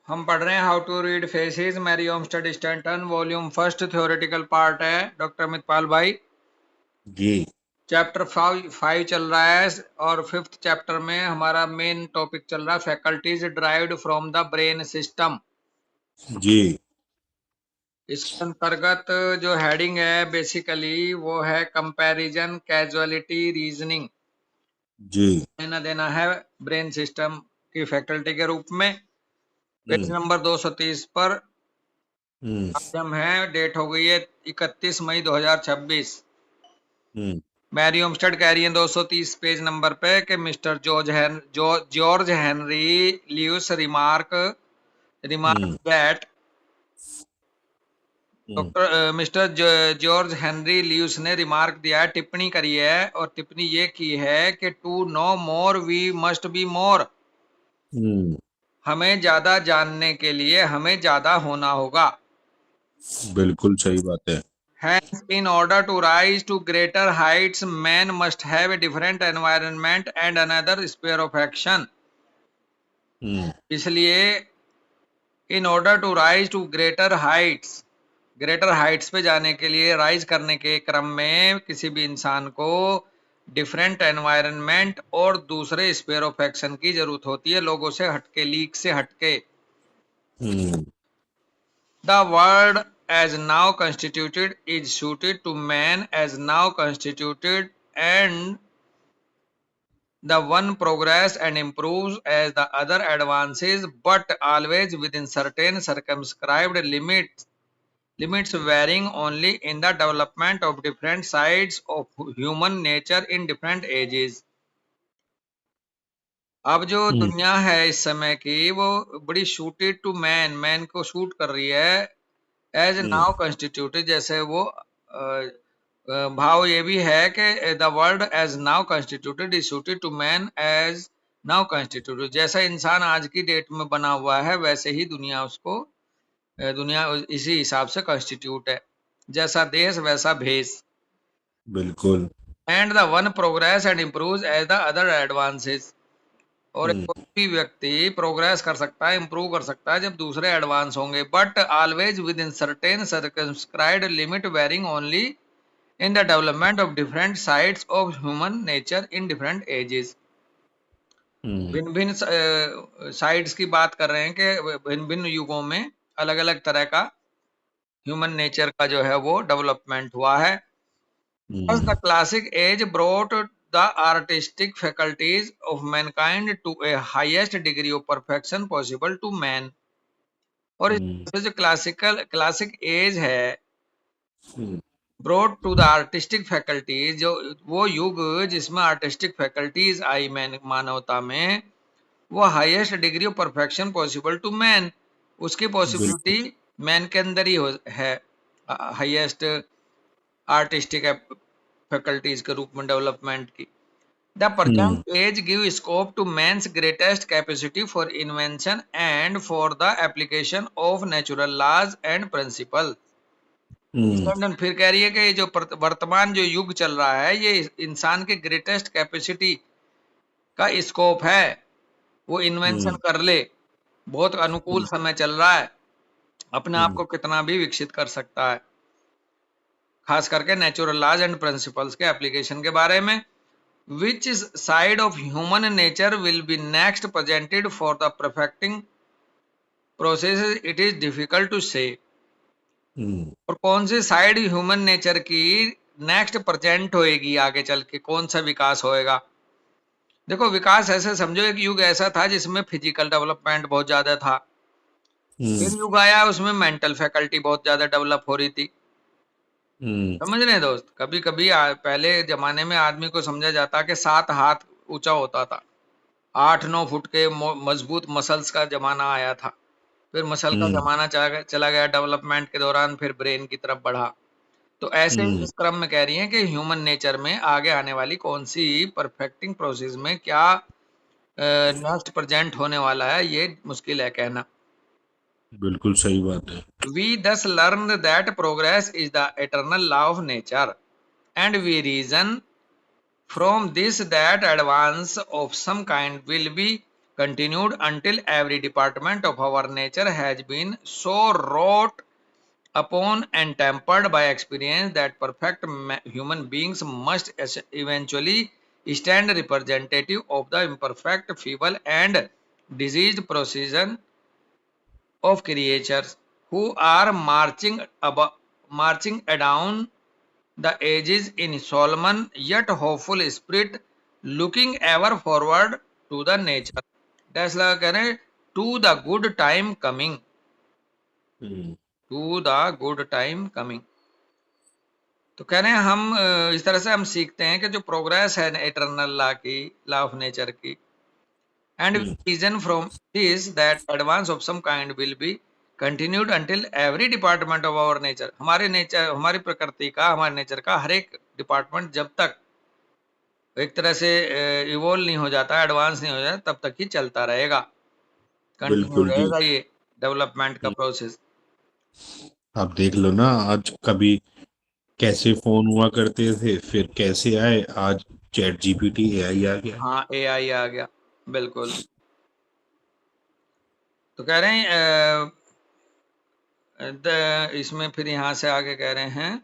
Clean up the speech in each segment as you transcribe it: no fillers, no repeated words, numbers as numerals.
हम पढ़ रहे हैं how to read faces, Mary Olmsted Stanton, volume first, theoretical part है। डॉक्टर अमितपाल भाई, जी चैप्टर 5 चल रहा है और 5th चैप्टर में हमारा मेन टॉपिक चल रहा है faculties derived from the brain system. जी इसके अंतर्गत जो हेडिंग है बेसिकली वो है कंपैरिजन, कैजुअलिटी, रीजनिंग। जी लेना देना है ब्रेन सिस्टम की फैकल्टी के रूप में। पेज हम्म नंबर 230 पर हम्म आज हम हैं, डेट हो गई है 31 मई 2026। हम्म मैरी ओमस्टेड कह रही है 230 पेज नंबर पे कि mister George Henry Luce remark remark hmm that hmm doctor mister George Henry Luce ने रिमार्क दिया है, टिप्पणी करी है, और टिप्पणी ये की है कि to know more we must be more. हम्म, हमें ज्यादा जानने के लिए हमें ज्यादा होना होगा। बिल्कुल सही बात है। Hence, in order to rise to greater heights, man must have a different environment and another sphere of action. Hmm इसलिए in order to rise to greater heights पे जाने के लिए, राइज करने के क्रम में किसी भी इंसान को डिफरेंट एनवायरनमेंट और दूसरे स्पेयर ऑफ एक्शन की जरूरत होती है, लोगों से हटके, लीक से हटके। हम्म The world as now constituted is suited to man as now constituted, and the one progress and improves as the other advances, but always within certain circumscribed limits varying only in the development of different sides of human nature in different ages. अब जो हम्म दुनिया है इस समय की, वो बड़ी shooted to man, man को शूट कर रही है एज हम्म नाउ कंस्टिट्यूटेड। जैसे वो भाव ये भी है कि the world as now constituted is suited to man as now constituted. जैसा इंसान आज की डेट में बना हुआ है वैसे ही दुनिया उसको, दुनिया इसी हिसाब से कंस्टिट्यूट है, जैसा देश वैसा भेष। बिल्कुल। And the one progress and improve as the other advances. और हम्म कोई भी व्यक्ति प्रोग्रेस कर सकता है, इंप्रूव कर सकता है जब दूसरे एडवांस होंगे, but always within certain circumscribed limit varying only in the development of different sides of human nature in different ages. हम्म भिन्न भिन्न साइड्स की बात कर रहे हैं कि भिन्न भिन्न युगों में अलग अलग तरह का ह्यूमन नेचर का जो है वो डेवलपमेंट हुआ है। Thus, hmm the classic age brought the artistic faculties of mankind to a highest degree of perfection possible to man. और हम्म इससे जो क्लासिक एज है, hmm broad to the artistic faculties, जो वो युग जिसमें आर्टिस्टिक फैकल्टीज आई मैन मानवता में, वो highest degree of perfection possible to man, उसकी बिल्कुल। पॉसिबिलिटी मैन के अंदर ही है, हाईएस्ट आर्टिस्टिक फैकल्टीज के रूप में डेवलपमेंट की। The hmm present age gives scope to man's greatest capacity for invention and for the application of natural laws and principles. Hmm Standen फिर कह रही है कि ये जो वर्तमान जो युग चल रहा है, ये इंसान के ग्रेटेस्ट कैपेसिटी का स्कोप है, वो इन्वेंशन हम्म कर ले। बहुत अनुकूल हम्म समय चल रहा है, अपने आप हम्म को कितना भी विकसित कर सकता है, खास करके नेचुरल लॉज एंड प्रिंसिपल्स के एप्लीकेशन के बारे में। Which side of human nature will be next presented for the perfecting process, it is difficult to say. हम्म और कौन सी साइड ह्यूमन नेचर की नेक्स्ट प्रेजेंट होएगी, आगे चल के कौन सा विकास होएगा। देखो, विकास ऐसे समझो, एक युग ऐसा था जिसमें फिजिकल डेवलपमेंट बहुत ज्यादा था, हम्म फिर युग आया उसमें मेंटल फैकल्टी बहुत ज्यादा डेवलप हो रही थी। हम्म समझ रहे हैं दोस्त, कभी कभी पहले जमाने में आदमी को समझा जाता कि 7 हाथ ऊंचा होता था, 8-9 फुट के मजबूत मसल्स का जमाना आया था, फिर मसल का हम्म जमाना चला गया डेवलपमेंट के दौरान, फिर ब्रेन की तरफ बढ़ा। तो ऐसे ही हम्म इस क्रम में कह रही हैं कि ह्यूमन नेचर में आगे आने वाली कौन सी परफेक्टिंग प्रोसेस में क्या नेक्स्ट प्रेजेंट होने वाला है, ये मुश्किल है कहना। बिल्कुल सही बात है। We thus learn that progress is the eternal law of nature, and we reason from this that advance of some kind will be continued until every department of our nature has been so wrought upon and tempered by experience that perfect human beings must eventually stand representative of the imperfect, feeble, and diseased procession of creatures who are marching down the ages in Solomon yet hopeful spirit, looking ever forward to the nature. That's like to the good time coming. Hmm To the good time coming. तो कह रहे हैं हम इस तरह से हम सीखते हैं कि जो प्रोग्रेस है एटर्नल लॉ ऑफ नेचर की, and hmm reason from this that advance of some kind will be continued until every department of our nature, हमारे नेचर, हमारी प्रकृति का, हमारे नेचर का हर एक डिपार्टमेंट जब तक एक तरह से इवोल्व नहीं हो जाता, एडवांस नहीं हो जाता, तब तक ही चलता रहेगा, कंटिन्यू बिल्कुल जी। रहेगा ये डेवलपमेंट का हम्म, प्रोसेस। आप देख लो ना, आज कभी कैसे फोन हुआ करते थे, फिर कैसे आए, आज चैट जीपीटी एआई आ गया। हाँ, एआई आ गया, बिल्कुल। तो कह रहे हैं इसमें फिर यहाँ से आगे कह रहे हैं,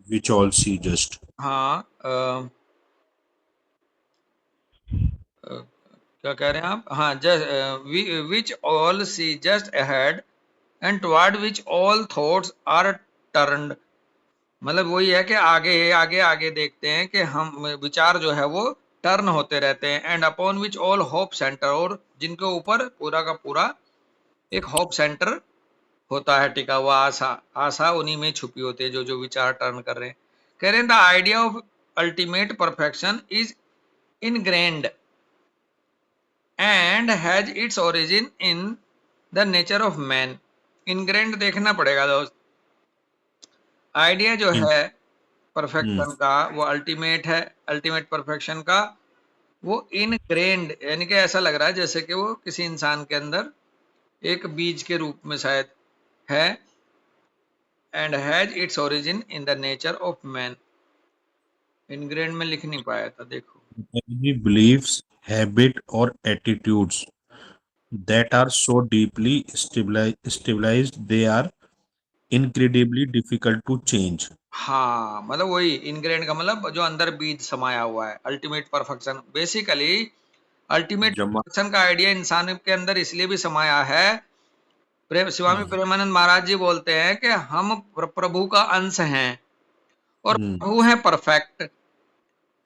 विच ऑल सी जस्ट। हाँ क्या कह रहे हैं आप, हाँ, just which all see just ahead and toward which all thoughts are turned, मतलब वही है कि आगे आगे आगे देखते हैं कि हम विचार जो है वो टर्न होते रहते हैं, and upon which all hope centre, और जिनके ऊपर पूरा का पूरा एक होप सेंटर होता है, टिका हुआ आशा, आशा उन्हीं में छुपी होती है, जो जो विचार टर्न कर रहे हैं। कह रहे हैं the idea of ultimate perfection is ingrained and has its origin in the nature of man. Ingrained देखना पड़ेगा दोस्त, आइडिया जो इन है हम्म परफेक्शन का, वो अल्टीमेट है, अल्टीमेट परफेक्शन का, वो इनग्रेन्ड यानी कि ऐसा लग रहा है जैसे कि वो किसी इंसान के अंदर एक बीज के रूप में शायद है, and has its origin in the nature of man. Ingrained में लिख नहीं पाया था, देखो। एनी बिलीव्स, हैबिट और attitudes that are so deeply stabilized they are incredibly difficult to change। हाँ, मतलब वही इनग्रेन्ड का मतलब जो अंदर बीज समाया हुआ है, अल्टीमेट परफेक्शन। बेसिकली अल्टीमेट जमा परफेक्शन का आइडिया इंसान के अंदर इसलिए भी समाया है, स्वामी हम्म प्रेमानंद महाराज जी बोलते हैं कि हम प्रभु का अंश हैं और हम्म प्रभु है परफेक्ट।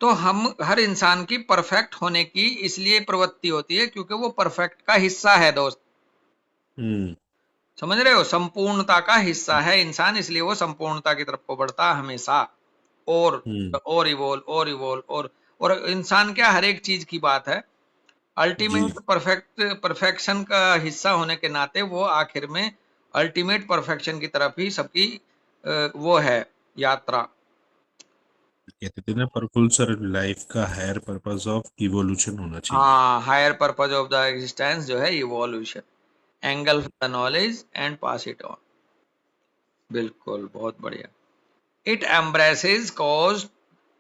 तो हम हर इंसान की परफेक्ट होने की इसलिए प्रवृत्ति होती है क्योंकि वो परफेक्ट का हिस्सा है दोस्त, हम्म समझ रहे हो, संपूर्णता का हिस्सा है इंसान, इसलिए वो संपूर्णता की तरफ को बढ़ता है हमेशा, और हम्म और इवोल्व और इवोल्व और इंसान क्या, हर एक चीज की बात है, जी। अल्टीमेट परफेक्शन का हिस्सा होने के नाते वो आखिर में अल्टीमेट परफेक्शन की तरफ ही सबकी वो है यात्रा। कहते थे ना, प्रफुल्ल लाइफ का हायर पर्पस ऑफ इवोल्यूशन होना चाहिए। हाँ, higher purpose of the existence जो है evolution, angle the knowledge and pass it on. बिल्कुल, बहुत बढ़िया। It embraces cause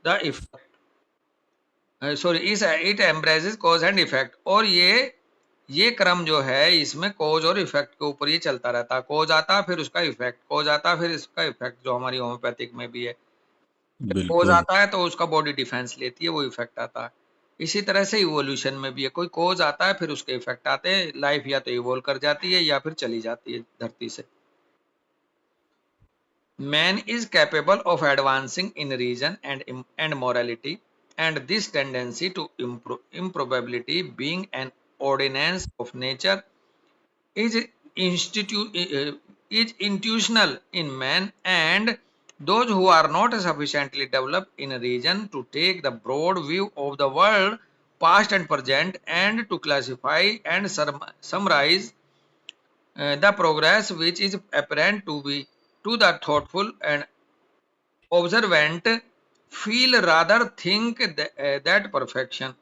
the effect, sorry, is it embraces cause and effect, और ये क्रम जो है इसमें कॉज और इफेक्ट के ऊपर ये चलता रहता है, कॉज आता है फिर उसका इफेक्ट, कॉज आता है फिर इसका इफेक्ट, जो हमारी होम्योपैथिक में भी है, कॉज बिल्कुल। आता है तो उसका बॉडी डिफेंस लेती है, वो इफेक्ट आता है। इसी तरह से इवोल्यूशन में भी है, कोई कॉज आता है फिर उसके इफेक्ट आते हैं, लाइफ या तो इवोल्व कर जाती है या फिर चली जाती है धरती से। Man is capable of advancing in reason and morality, and this tendency to improbability, being an ordinance of nature, is is intuitional in man, and those who are not sufficiently developed in reason to take the broad view of the world, past and present, and to classify and summarize the progress which is apparent to be to the thoughtful and observant, feel rather think that perfection,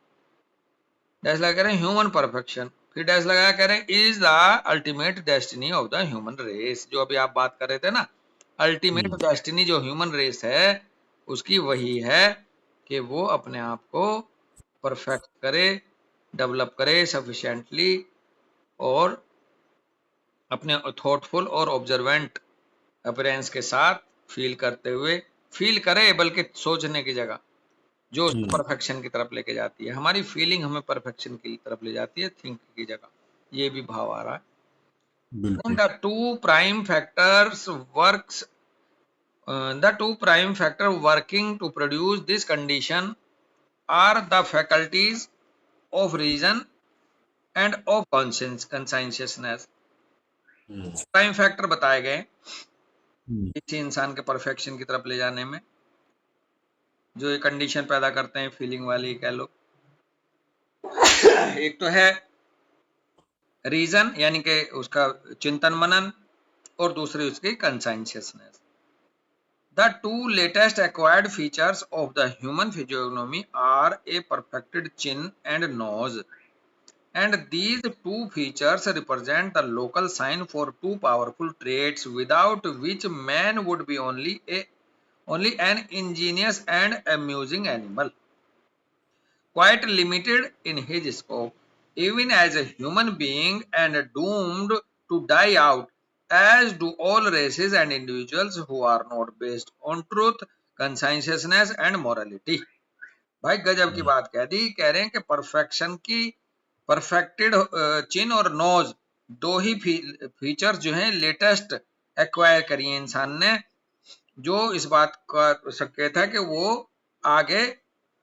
dash लगा कह रहे हैं human perfection, फिर dash लगाया कह रहे हैं is the ultimate destiny of the human race, जो अभी आप बात कर रहे थे ना, अल्टीमेट हम्म डेस्टिनी जो ह्यूमन रेस है उसकी वही है कि वो अपने आप को परफेक्ट करे, डेवलप करे सफिशिएंटली और अपने थॉटफुल और ऑब्जर्वेंट अपीयरेंस के साथ फील करते हुए, फील करे बल्कि सोचने की जगह, जो उसको परफेक्शन की तरफ लेके जाती है। हमारी फीलिंग हमें परफेक्शन की तरफ ले जाती है थिंक की जगह। ये भी भाव आ रहा है। बिल्कुल। The two prime factors works the two prime factor working to produce this condition are the faculties of reason and of conscientiousness. Prime factor बताए गए किसी इंसान के परफेक्शन की तरफ ले जाने में, जो ये कंडीशन पैदा करते हैं फीलिंग वाली कह लो। एक तो है रीजन यानी कि उसका चिंतन मनन, और दूसरी उसकी consciousness. The two latest acquired features of the human physiognomy are a perfected chin and nose, and these two features represent the local sign for two powerful traits without which man would be only an ingenious and amusing animal, quite limited in his scope, even as a human being and doomed to die out, as do all races and individuals who are not based on truth, conscientiousness and morality. भाई गजब की बात कह दी। कह रहे हैं कि perfection की परफेक्टेड चिन और नोज दो ही फीचर्स जो हैं लेटेस्ट एक्वायर करी है इंसान ने, जो इस बात का संकेत है कि वो आगे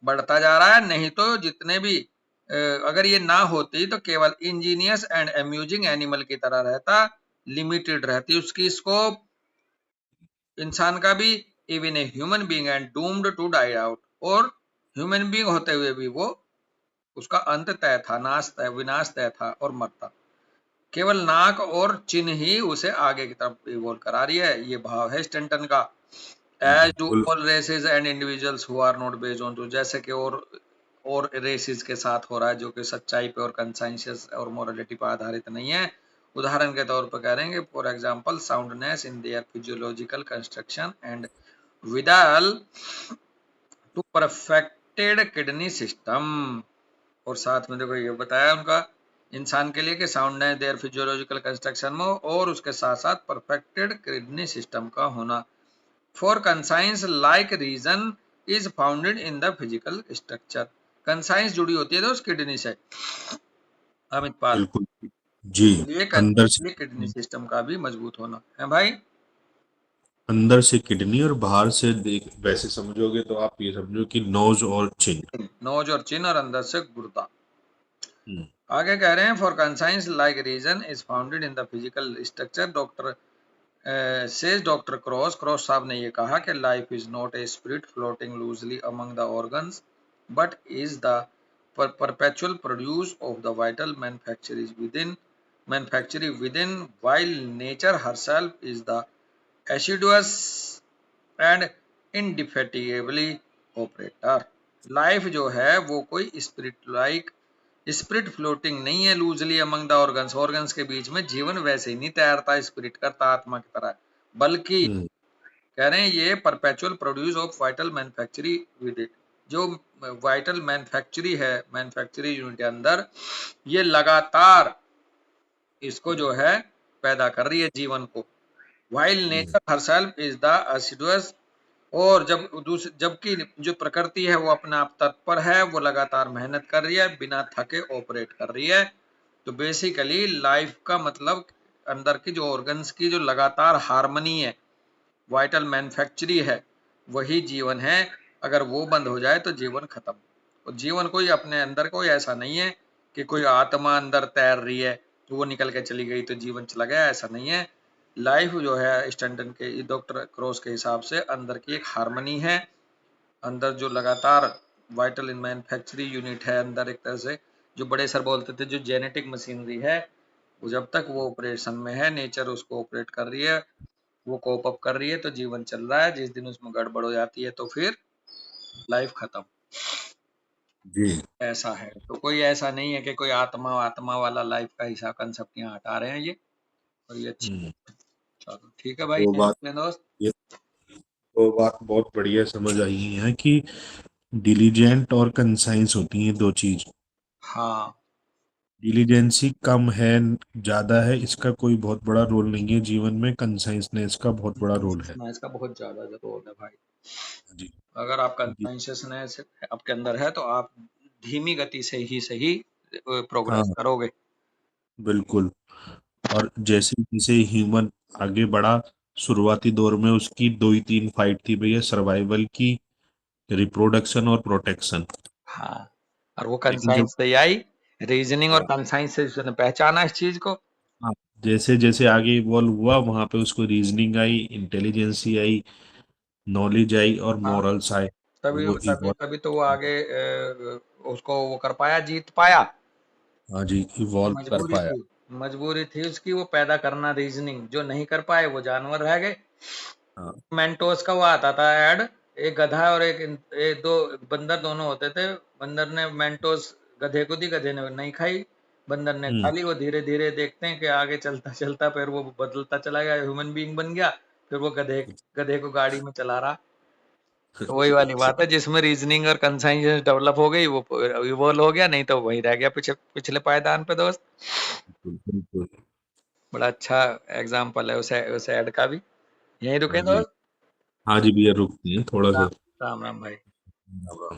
बढ़ता जा रहा है। नहीं तो जितने भी अगर ये ना होती तो केवल इंजीनियस एंड अम्यूजिंग एनिमल की तरह रहता, लिमिटेड रहती उसकी स्कोप, इंसान का भी, even a human being and doomed to die out, और ह्यूमन बीइंग होते हुए भी वो उसका अंत तय था, नाश तय, विनाश तय था और मरता। केवल नाक और चिन्ह ही उसे आगे की तरफ इवोल्व करा रही है। ये भाव है स्टैंटन का। As do all races and individuals who are not based on truth, जैसे कि और रेसेस के साथ हो रहा है जो कि सच्चाई पे और कंसाइंशियस और मोरालिटी पर आधारित नहीं है। उदाहरण के तौर पर कह रहे हैं कि for example soundness in their physiological construction and with all to perfected kidney system. और साथ में देखो ये बताया उनका इंसान के लिए कि साउंडनेस देयर फिजियोलॉजिकल कंस्ट्रक्शन में और उसके साथ साथ परफेक्टेड किडनी सिस्टम का होना। For conscience like reason is founded in the physical structure, conscience जुड़ी होती है तो उस किडनी से। अमित पाल बिल्कुल जी। अंदर से इसलिए किडनी सिस्टम का भी मजबूत होना है भाई। अंदर से किडनी और बाहर से देख, वैसे समझोगे तो आप ये समझो कि नोज और चिन। नोज और चिन और अंदर से गुर्दा। हम्म। आगे कह रहे हैं for conscience like reason is founded in the physical structure. Doctor says Dr. Cross साहब ने ये कहा कि life is not a spirit floating loosely among the organs, but is the perpetual produce of the vital manufacturing within, while nature herself is the assiduous and indefatigably operator. Life जो है वो कोई spirit floating नहीं है loosely among the organs, organs के बीच में जीवन वैसे ही नहीं तैरता स्पिरिट करता आत्मा की तरह, बल्कि कह रहे हैं ये perpetual produce of vital manufacturing with it, जो वाइटल मैन्युफैक्चरिंग यूनिट के अंदर ये लगातार इसको जो है पैदा कर रही है जीवन को। While nature herself is the assiduous, और जबकि जो प्रकृति है वो अपने आप तत्पर है, वो लगातार मेहनत कर रही है, बिना थके ऑपरेट कर रही है। तो बेसिकली लाइफ का मतलब अंदर की जो ऑर्गन्स की जो लगातार हार्मनी है, वाइटल मैन्युफैक्चरिंग है, वही जीवन है। अगर वो बंद हो जाए तो जीवन खत्म। और जीवन कोई अपने अंदर कोई ऐसा नहीं है कि कोई आत्मा अंदर तैर रही है तो वो निकल के चली गई तो जीवन चला गया, ऐसा नहीं है। लाइफ जो है स्टैंटन के डॉक्टर क्रॉस के हिसाब से अंदर की एक हार्मनी है, अंदर जो लगातार वाइटल मैन्युफैक्चरिंग यूनिट है, अंदर एक तरह से जो बड़े सर बोलते थे जो जेनेटिक मशीनरी है, वो जब तक वो ऑपरेशन में है, नेचर उसको ऑपरेट कर रही है, वो कोप अप कर रही है, तो जीवन चल रहा है। जिस दिन उसमें गड़बड़ हो जाती है तो फिर लाइफ खत्म। जी। ऐसा है। तो कोई ऐसा नहीं है कि कोई आत्मा वाला लाइफ का हिसाब कंसेप्ट यहाँ हटा रहे हैं ये, और ये अच्छी। चलो ठीक है भाई, वो बात दोस्त। ये वो बात बहुत बढ़िया समझ आई है कि डिलीजेंट और कंसाइंस होती हैं दो चीज। हाँ। डिलीजेंसी कम है, ज्यादा है, इसका कोई बहुत बड़ा रोल नहीं है जीवन में। कंसाइंसनेस का बहुत बड़ा रोल है। इसका बहुत ज्यादा जरूरत है भाई। जी। अगर आप जी। कॉन्शियसनेस आपके अंदर है तो आप धीमी गति से ही सही प्रोग्रेस हाँ, करोगे। बिल्कुल। और जैसे जैसे ह्यूमन आगे बढ़ा, शुरुआती दौर में उसकी दो ही तीन फाइट थी भैया, सर्वाइवल की, रिप्रोडक्शन और प्रोटेक्शन। हाँ, और वो लेकिन जब कंसाइंस से ही आई, रीजनिंग और हाँ, कंसाइंस से उसने पहचाना इस चीज को। हाँ, जैसे जैसे आगे इवॉल्व हुआ, वहां पे उसको रीजनिंग आई, इंटेलिजेंसी आई, नॉलेज आई और हाँ, मॉरल्स आए। तभी वो तभी इवॉल्व। तभी तो वो आगे उसको वो कर पाया, जीत पाया। हाँ जी, इवॉल्व कर मजबूरी पाया। थी, मजबूरी थी उसकी वो पैदा करना रीजनिंग, जो नहीं कर पाए वो जानवर रह गए। हाँ। मेंटोस का वो आता था ऐड, एक गधा और दो बंदर दोनों होते थे। बंदर ने मेंटोस गधे को दी, गधे ने नहीं खाई, बंदर ने खा हम्म। ली। वो धीरे धीरे देखते हैं कि आगे चलता चलता फिर वो बदलता चला गया, ह्यूमन बीइंग बन गया। फिर वो गधे गधे को गाड़ी में चला रहा। तो वही वाली बात है, जिसमें रीजनिंग और कंसाइंस डेवलप हो गई वो इवोल्व हो गया, नहीं तो वही रह गया पीछे पिछले पायदान पे दोस्त। बिल्कुल। बड़ा अच्छा एग्जाम्पल है उस ऐड का भी। यहीं रुके हाँ जी। दोस्त। हाँ जी भैया, रुकती है थोड़ा राम सा। राम राम भाई।